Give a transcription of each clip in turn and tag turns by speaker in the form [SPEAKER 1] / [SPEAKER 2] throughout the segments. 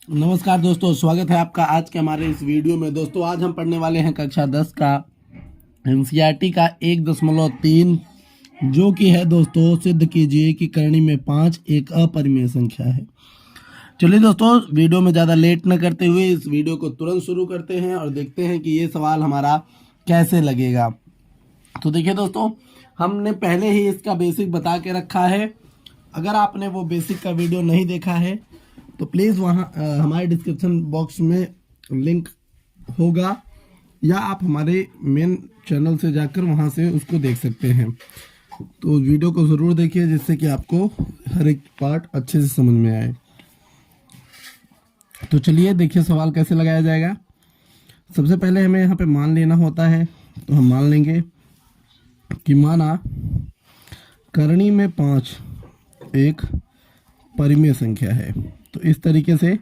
[SPEAKER 1] नमस्कार दोस्तों, स्वागत है आपका आज के हमारे इस वीडियो में। दोस्तों आज हम पढ़ने वाले हैं कक्षा 10 का एनसीईआरटी का 1.3, जो कि है दोस्तों सिद्ध कीजिए कि करणी में 5 एक अपरिमेय संख्या है। चलिए दोस्तों, वीडियो में ज़्यादा लेट न करते हुए इस वीडियो को तुरंत शुरू करते हैं और देखते हैं कि ये सवाल हमारा कैसे लगेगा। तो देखिए दोस्तों, हमने पहले ही इसका बेसिक बता के रखा है। अगर आपने वो बेसिक का वीडियो नहीं देखा है तो प्लीज़ वहाँ हमारे डिस्क्रिप्शन बॉक्स में लिंक होगा, या आप हमारे मेन चैनल से जाकर वहाँ से उसको देख सकते हैं। तो वीडियो को ज़रूर देखिए जिससे कि आपको हर एक पार्ट अच्छे से समझ में आए। तो चलिए देखिए सवाल कैसे लगाया जाएगा। सबसे पहले हमें यहाँ पे मान लेना होता है, तो हम मान लेंगे कि माना करणी में 5 एक परिमेय संख्या है। तो इस तरीके से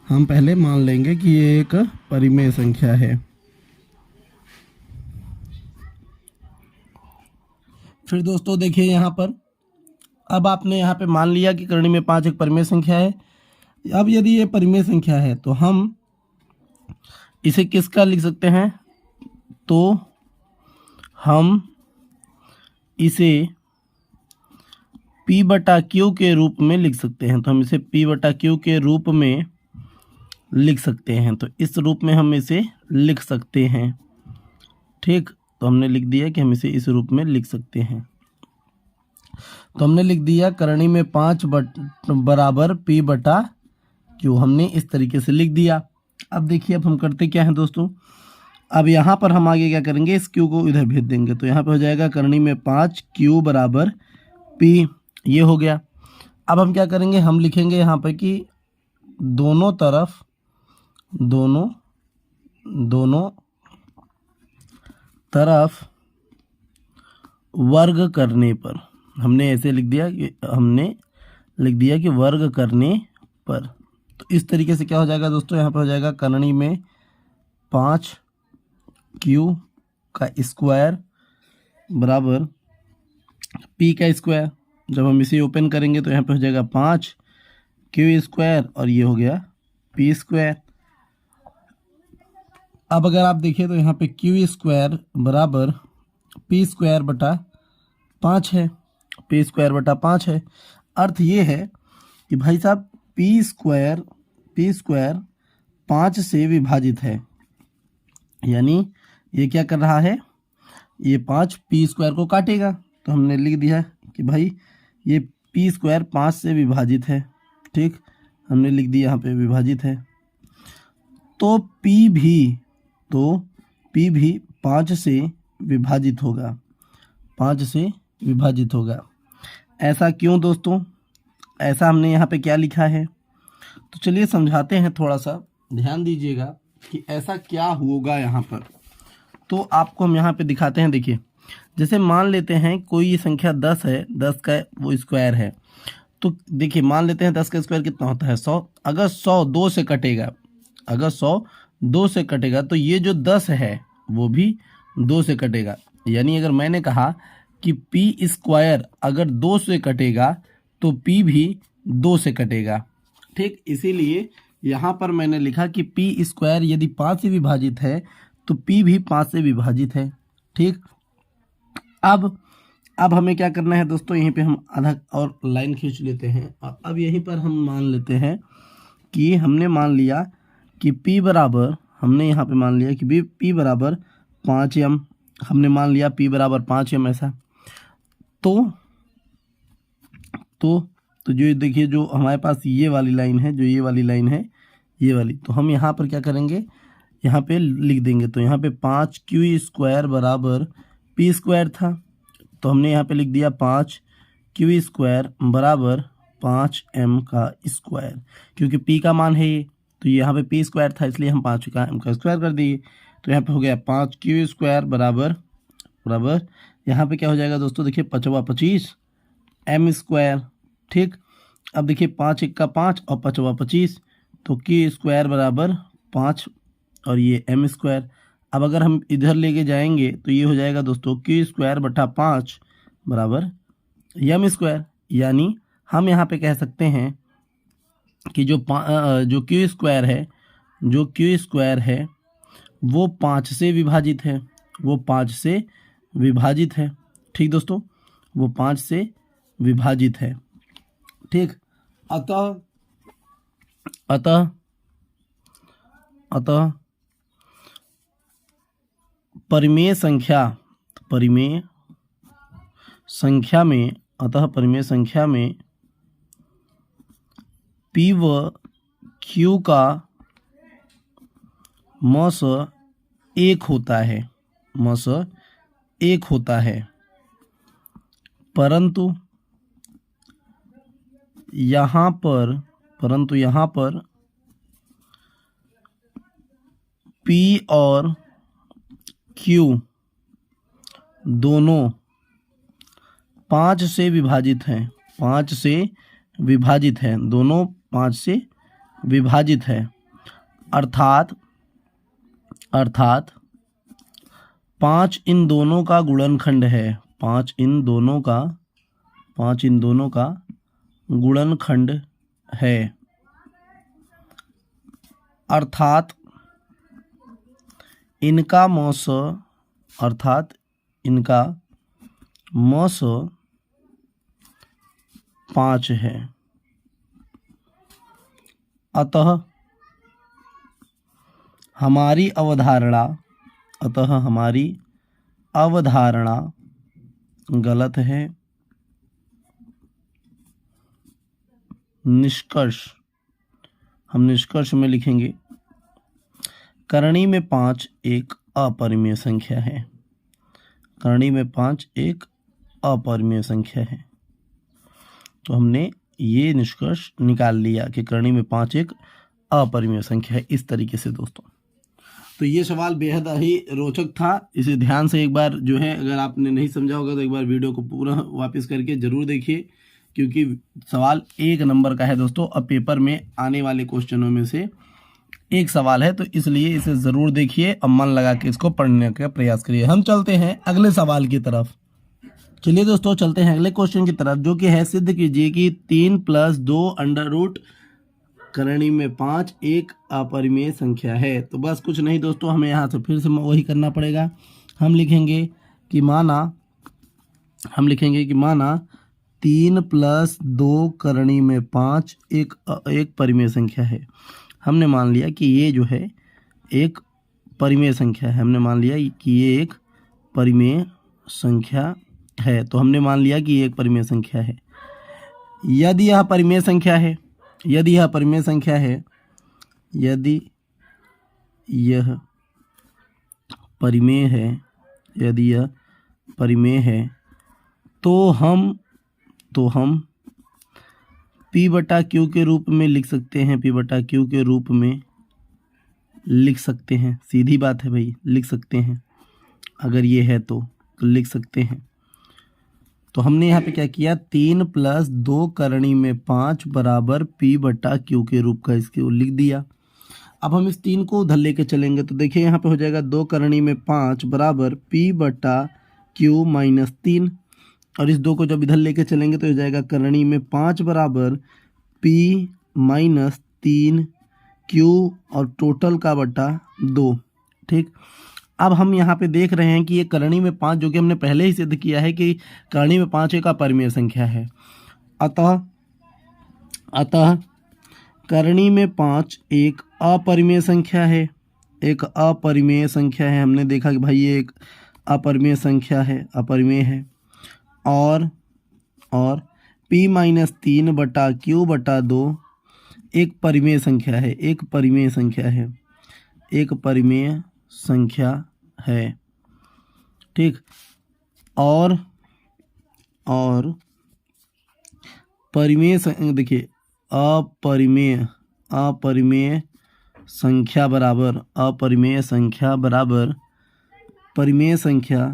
[SPEAKER 1] हम पहले मान लेंगे कि ये एक परिमेय संख्या है। फिर दोस्तों देखिए यहाँ पर, अब आपने यहाँ पे मान लिया कि करणी में 5 एक परिमेय संख्या है। अब यदि ये परिमेय संख्या है तो हम इसे किसका लिख सकते हैं, तो हम इसे P बटा Q के रूप में लिख सकते हैं। तो हम इसे P बटा Q के रूप में लिख सकते हैं। तो इस रूप में हम इसे लिख सकते हैं। ठीक, तो हमने लिख दिया कि हम इसे इस रूप में लिख सकते हैं। तो हमने लिख दिया करणी में 5 बराबर P बटा Q, हमने इस तरीके से लिख दिया। अब देखिए, अब हम करते क्या हैं दोस्तों, अब यहाँ पर हम आगे क्या करेंगे, इस Q को इधर भेज देंगे। तो यहाँ पर हो जाएगा करणी में 5 Q बराबर P, ये हो गया। अब हम क्या करेंगे, हम लिखेंगे यहाँ पर कि दोनों तरफ वर्ग करने पर, हमने ऐसे लिख दिया कि वर्ग करने पर। तो इस तरीके से क्या हो जाएगा दोस्तों, यहाँ पर हो जाएगा करणी में 5 Q का स्क्वायर बराबर P का स्क्वायर। जब हम इसे ओपन करेंगे तो यहाँ पे हो जाएगा 5 Q स्क्वायर और ये हो गया P स्क्वायर। अब अगर आप देखिए तो यहाँ पे Q स्क्वायर बराबर P स्क्वायर बटा 5 है। P स्क्वायर बटा 5 है। अर्थ ये है कि भाई साहब P स्क्वायर 5 से विभाजित है, यानी ये क्या कर रहा है, ये 5 P स्क्वायर को काटेगा। तो हमने लिख दिया कि भाई ये P स्क्वायर 5 से विभाजित है। ठीक, हमने लिख दिया यहाँ पे विभाजित है। तो P भी 5 से विभाजित होगा, 5 से विभाजित होगा। ऐसा क्यों दोस्तों, ऐसा हमने यहाँ पे क्या लिखा है, तो चलिए समझाते हैं, थोड़ा सा ध्यान दीजिएगा कि ऐसा क्या होगा यहाँ पर। तो आपको हम यहाँ पे दिखाते हैं। देखिए, जैसे मान लेते हैं कोई संख्या 10 है, 10 का वो स्क्वायर है। तो देखिए, मान लेते हैं 10 का स्क्वायर कितना होता है, 100। अगर 100 2 से कटेगा तो ये जो 10 है वो भी 2 से कटेगा। यानी अगर मैंने कहा कि P स्क्वायर अगर 2 से कटेगा तो P भी 2 से कटेगा। ठीक, इसीलिए यहाँ पर मैंने लिखा कि P स्क्वायर यदि 5 से विभाजित है तो P भी 5 से विभाजित है। ठीक, अब हमें क्या करना है दोस्तों, यहीं पे हम आधा और लाइन खींच लेते हैं। और अब यहीं पर हम मान लेते हैं कि हमने मान लिया कि P बराबर, हमने यहाँ पे मान लिया कि P बराबर 5m, हमने मान लिया P बराबर 5m ऐसा। तो जो देखिए, जो हमारे पास ये वाली लाइन है, ये वाली, तो हम यहाँ पर क्या करेंगे, यहाँ पे लिख देंगे। तो यहाँ पे 5 Q स्क्वायर बराबर P स्क्वायर था, तो हमने यहाँ पे लिख दिया 5 Q स्क्वायर बराबर 5m का स्क्वायर, क्योंकि P का मान है ये, तो यहाँ पे P स्क्वायर था इसलिए हम 5 का m का स्क्वायर कर दिए। तो यहाँ पे हो गया 5 Q स्क्वायर बराबर यहाँ पे क्या हो जाएगा दोस्तों, देखिए 5 25 m स्क्वायर। ठीक, अब देखिए 5 1 का 5 और 5 25, तो Q स्क्वायर बराबर 5 और ये m स्क्वायर। अब अगर हम इधर लेके जाएंगे तो ये हो जाएगा दोस्तों Q स्क्वायर बटा 5 बराबर m स्क्वायर। यानी हम यहाँ पे कह सकते हैं कि जो क्यू स्क्वायर है, जो क्यू स्क्वायर है वो 5 से विभाजित है, वो 5 से विभाजित है। ठीक दोस्तों, वो 5 से विभाजित है। ठीक, अतः अतः अतः परिमेय संख्या, परिमेय संख्या में, अतः परिमेय संख्या में P व Q का मस 1 होता है, मस 1 होता है, परंतु यहाँ पर P और Q दोनों 5 से विभाजित हैं, 5 से विभाजित हैं, दोनों 5 से विभाजित है। अर्थात 5 इन दोनों का गुणनखंड है, 5 इन दोनों का गुणनखंड है। अर्थात इनका मस 5 है। अतः हमारी अवधारणा गलत है। निष्कर्ष, हम निष्कर्ष में लिखेंगे करणी में 5 एक अपरिमेय संख्या है, करणी में 5 एक अपरिमेय संख्या है। तो हमने ये निष्कर्ष निकाल लिया कि करणी में 5 एक अपरिमेय संख्या है। इस तरीके से दोस्तों, तो ये सवाल बेहद ही रोचक था। इसे ध्यान से एक बार जो है, अगर आपने नहीं समझा होगा तो एक बार वीडियो को पूरा वापस करके ज़रूर देखिए, क्योंकि सवाल 1 नंबर का है दोस्तों। अब पेपर में आने वाले क्वेश्चनों में से एक सवाल है, तो इसलिए इसे ज़रूर देखिए और मन लगा के इसको पढ़ने का प्रयास करिए। हम चलते हैं अगले सवाल की तरफ। चलिए दोस्तों, चलते हैं अगले क्वेश्चन की तरफ, जो कि है सिद्ध कीजिए कि 3 + 2 अंडर रूट करणी में 5 एक अपरिमेय संख्या है। तो बस कुछ नहीं दोस्तों, हमें यहाँ से फिर से वही करना पड़ेगा। हम लिखेंगे कि माना 3 + 2 करणी में 5 एक परिमेय संख्या है। हमने मान लिया कि ये जो है एक परिमेय संख्या है, हमने मान लिया कि ये एक परिमेय संख्या है। तो हमने मान लिया कि ये एक परिमेय संख्या है। यदि यह परिमेय संख्या है, यदि यह परिमेय संख्या है, यदि यह परिमेय है, यदि यह परिमेय है, तो हम P/Q के रूप में लिख सकते हैं, P/Q के रूप में लिख सकते हैं। सीधी बात है भाई, लिख सकते हैं। अगर ये है तो लिख सकते हैं। तो हमने यहाँ पे क्या किया, 3 + 2 करणी में 5 बराबर P/Q के रूप का इसके लिख दिया। अब हम इस 3 को उधर लेके चलेंगे, तो देखिए यहाँ पे हो जाएगा 2 करणी में 5 बराबर P/Q - 3, और इस 2 को जब इधर लेके चलेंगे तो हो जाएगा करणी में 5 बराबर P - 3 Q और टोटल का बटा 2। ठीक, अब हम यहाँ पे देख रहे हैं कि ये करणी में 5, जो कि हमने पहले ही सिद्ध किया है कि करणी में 5 एक अपरिमेय संख्या है। अतः करणी में 5 एक अपरिमेय संख्या है, एक अपरिमेय संख्या है। हमने देखा कि भाई ये एक अपरिमेय संख्या है, अपरिमेय है। और P - 3/Q/2 एक परिमेय संख्या है, एक परिमेय संख्या है, एक परिमेय संख्या है। ठीक, और परिमेय, देखिए अपरिमेय संख्या बराबर परिमेय संख्या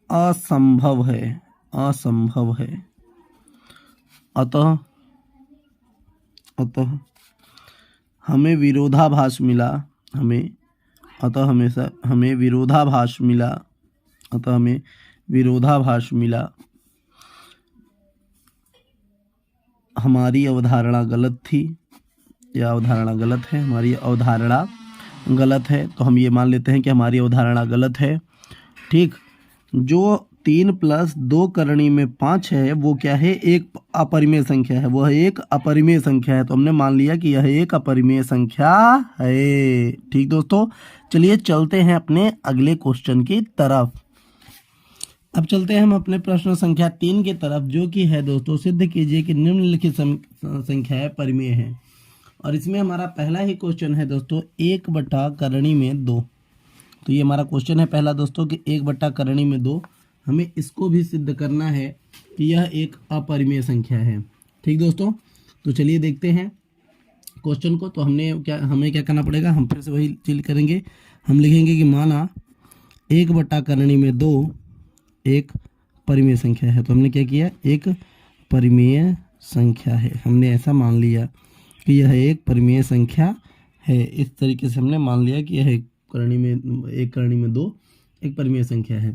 [SPEAKER 1] असंभव है। अतः हमें विरोधाभास मिला, हमें विरोधाभास मिला हमारी अवधारणा गलत थी, यह अवधारणा गलत है, हमारी अवधारणा गलत है, तो हम ये मान लेते हैं कि हमारी अवधारणा गलत है। ठीक, जो 3 + 2 करणी में 5 है वो क्या है, एक अपरिमेय संख्या है, वह एक अपरिमेय संख्या है, तो हमने मान लिया कि यह एक अपरिमेय संख्या है। ठीक दोस्तों, चलिए चलते हैं अपने अगले क्वेश्चन की तरफ। अब चलते हैं हम अपने प्रश्न संख्या 3 की तरफ, जो कि है दोस्तों, सिद्ध कीजिए कि निम्नलिखित संख्याएं परिमेय हैं। और इसमें हमारा पहला ही क्वेश्चन है दोस्तों 1 करणी में 2। तो ये हमारा क्वेश्चन है पहला दोस्तों कि 1 करणी में 2, हमें इसको भी सिद्ध करना है कि यह एक अपरिमेय संख्या है। ठीक दोस्तों, तो चलिए देखते हैं क्वेश्चन को। तो हमें क्या करना पड़ेगा, हम फिर से वही चीज करेंगे। हम लिखेंगे कि माना 1 करणी में 2 एक परिमेय संख्या है। तो हमने क्या किया, एक परिमेय संख्या है, हमने ऐसा मान लिया कि यह एक परिमेय संख्या है। इस तरीके से हमने मान लिया कि यह एक करणी में 2 एक परिमेय संख्या है।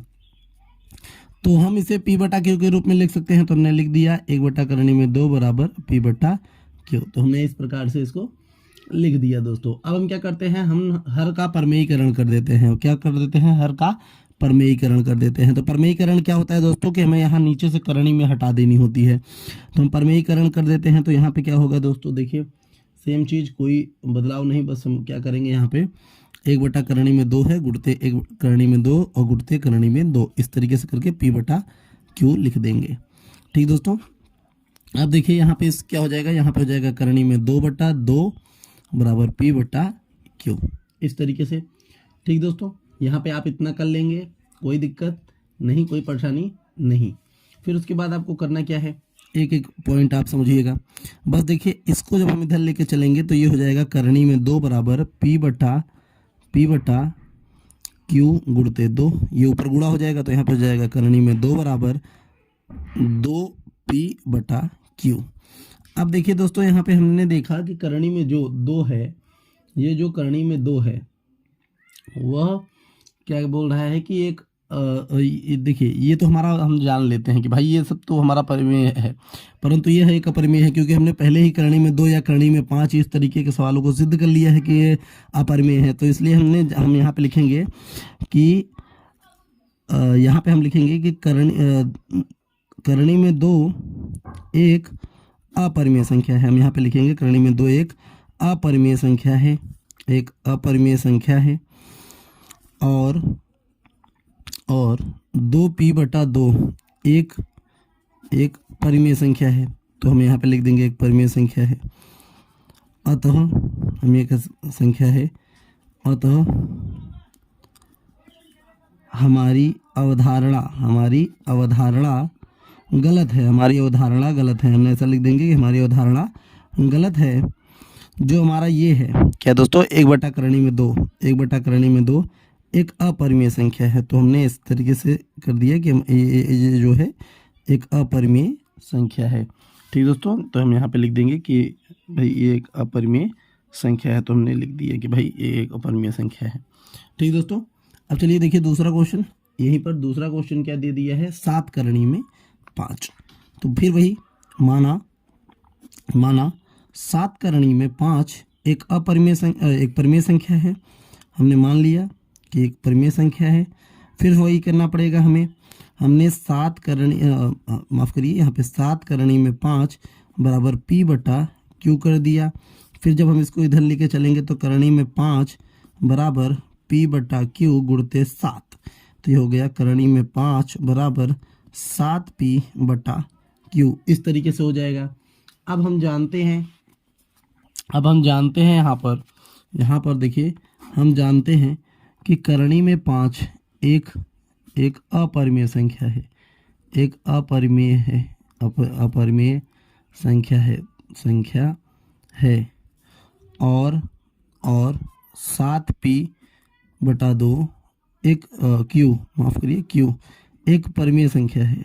[SPEAKER 1] तो हम इसे P/Q के रूप में लिख सकते हैं। तो हमने लिख दिया 1 करणी में 2 बराबर P/Q। तो हमने इस प्रकार से इसको लिख दिया दोस्तों। अब हम क्या करते हैं, हम हर का परमेयीकरण कर देते हैं। क्या कर देते हैं, हर का परमेयीकरण कर देते हैं। तो परमेयीकरण क्या होता है दोस्तों कि हमें यहाँ नीचे से करणी में हटा देनी होती है। तो हम परमेयीकरण कर देते हैं। तो यहाँ पे क्या होगा दोस्तों, देखिए सेम चीज़, कोई बदलाव नहीं, बस हम क्या करेंगे, यहाँ पे 1 करणी में 2 है, गुणते 1 करणी में 2 और गुणते करणी में 2, इस तरीके से करके P/Q लिख देंगे। ठीक दोस्तों, अब देखिए यहाँ पे क्या हो जाएगा, यहाँ पे हो जाएगा करणी में 2/2 बराबर P/Q, इस तरीके से। ठीक दोस्तों, यहाँ पे आप इतना कर लेंगे, कोई दिक्कत नहीं, कोई परेशानी नहीं। फिर उसके बाद आपको करना क्या है, एक एक पॉइंट आप समझिएगा। बस देखिए इसको जब हम इधर लेके चलेंगे तो ये हो जाएगा करणी में 2 बराबर P/Q गुणते 2, ये ऊपर गुणा हो जाएगा। तो यहाँ पर हो जाएगा करणी में 2 बराबर 2P/Q। अब देखिए दोस्तों, यहाँ पे हमने देखा कि करणी में जो 2 है, ये जो करणी में 2 है वह क्या बोल रहा है कि एक देखिए ये तो हमारा, हम जान लेते हैं कि भाई ये सब तो हमारा परिमेय है, परंतु ये है एक अपरिमेय है, क्योंकि हमने पहले ही करणी में 2 या करणी में 5 इस तरीके के सवालों को सिद्ध कर लिया है कि ये अपरिमेय है। तो इसलिए हम यहाँ पे लिखेंगे कि यहाँ पे हम लिखेंगे कि करणी में 2 एक अपरिमेय संख्या है। हम यहाँ पे लिखेंगे करणी में 2 एक अपरिमेय संख्या है, एक अपरिमेय संख्या है। और 2P/2 एक परिमेय संख्या है। तो हम यहाँ पे लिख देंगे एक परिमेय संख्या है। अतः हम एक संख्या है, अतः हमारी अवधारणा गलत है, हमारी अवधारणा गलत है। हमने ऐसा लिख देंगे कि हमारी अवधारणा गलत है। जो हमारा ये है क्या दोस्तों, 1 करणी में 2, 1 करणी में 2 एक अपरिमेय संख्या है। तो हमने इस तरीके से कर दिया कि ये जो है एक अपरिमेय संख्या है। ठीक दोस्तों, तो हम यहाँ पे लिख देंगे कि भाई ये एक अपरिमेय संख्या है। तो हमने लिख दिया कि भाई ये एक अपरिमेय संख्या है। ठीक दोस्तों, अब चलिए देखिए दूसरा क्वेश्चन। यहीं पर दूसरा क्वेश्चन क्या दे दिया है, 7 करणी में 5। तो फिर वही माना 7 करणी में 5 एक परिमेय संख्या है। हमने मान लिया कि एक परिमेय संख्या है। फिर वही करना पड़ेगा हमें। हमने 7 करणी यहाँ पे 7 करणी में 5 बराबर P/Q कर दिया। फिर जब हम इसको इधर लेके चलेंगे तो करणी में 5 बराबर P/Q गुणते 7। तो ये हो गया करणी में 5 बराबर 7P/Q, इस तरीके से हो जाएगा। अब हम जानते हैं यहाँ पर देखिए, हम जानते हैं कि करणी में 5 एक अपरिमेय संख्या है, एक अपरिमेय संख्या है। और 7P/2 एक Q एक परिमेय संख्या है।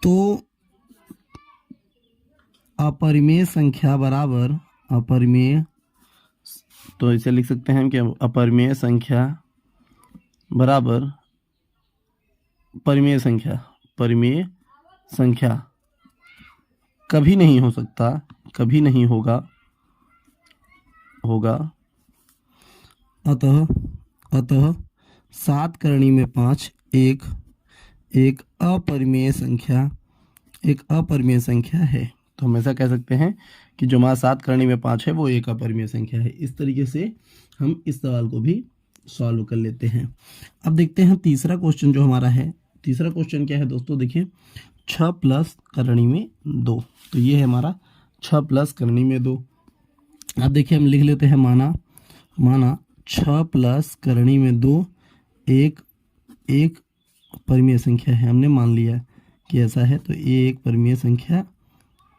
[SPEAKER 1] तो अपरिमेय संख्या बराबर तो इसे लिख सकते हैं कि अपरिमेय संख्या बराबर परिमेय संख्या कभी नहीं हो सकता, कभी नहीं होगा, अतः 7 करणी में 5 एक अपरिमेय संख्या है। तो हम ऐसा कह सकते हैं कि जो हमारा 7 करणी में 5 है वो एक अपरिमेय संख्या है। इस तरीके से हम इस सवाल को भी सॉल्व कर लेते हैं। अब देखते हैं तीसरा क्वेश्चन जो हमारा है। तीसरा क्वेश्चन क्या है दोस्तों, देखिए 6 प्लस करणी में 2। तो ये है हमारा 6 प्लस करणी में 2। अब देखिए हम लिख लेते हैं माना 6 प्लस करणी में 2 एक परिमेय संख्या है। हमने मान लिया कि ऐसा है, तो ये एक परिमेय संख्या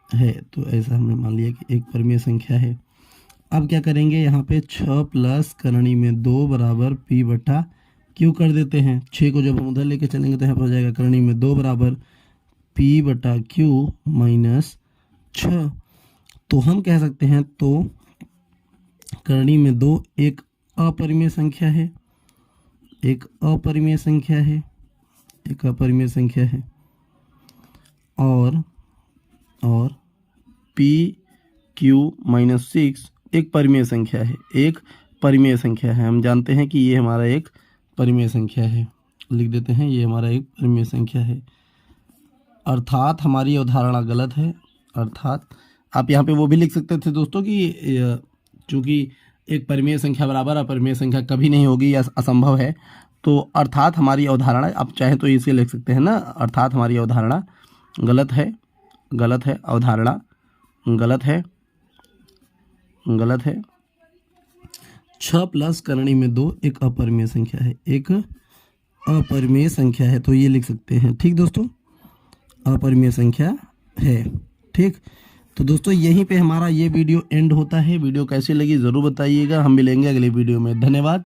[SPEAKER 1] है। तो ऐसा हमने मान लिया कि एक परिमेय संख्या है। अब क्या करेंगे, यहाँ पे 6 प्लस करणी में 2 बराबर पी बटा क्यू कर देते हैं। 6 को जब हम उधर लेके चलेंगे तो यहाँ पर हो जाएगा करणी में 2 बराबर पी बटा क्यू माइनस 6। तो हम कह सकते हैं तो करणी में 2 एक अपरिमेय संख्या है, और पी क्यू माइनस 6 एक परिमेय संख्या है। हम जानते हैं कि ये हमारा एक परिमेय संख्या है। लिख देते हैं ये हमारा एक परिमेय संख्या है। अर्थात हमारी अवधारणा गलत है। अर्थात आप यहाँ पे वो भी लिख सकते थे दोस्तों कि चूँकि एक परिमेय संख्या बराबर अपरिमेय संख्या कभी नहीं होगी या असंभव है, तो अर्थात हमारी अवधारणा, आप चाहें तो इसे लिख सकते हैं ना, अर्थात हमारी अवधारणा गलत है, अवधारणा गलत है। 6 प्लस करणी में 2 एक अपरिमेय संख्या है, तो ये लिख सकते हैं। ठीक दोस्तों, अपरिमेय संख्या है। ठीक, तो दोस्तों यहीं पे हमारा ये वीडियो एंड होता है। वीडियो कैसी लगी ज़रूर बताइएगा। हम मिलेंगे अगले वीडियो में। धन्यवाद।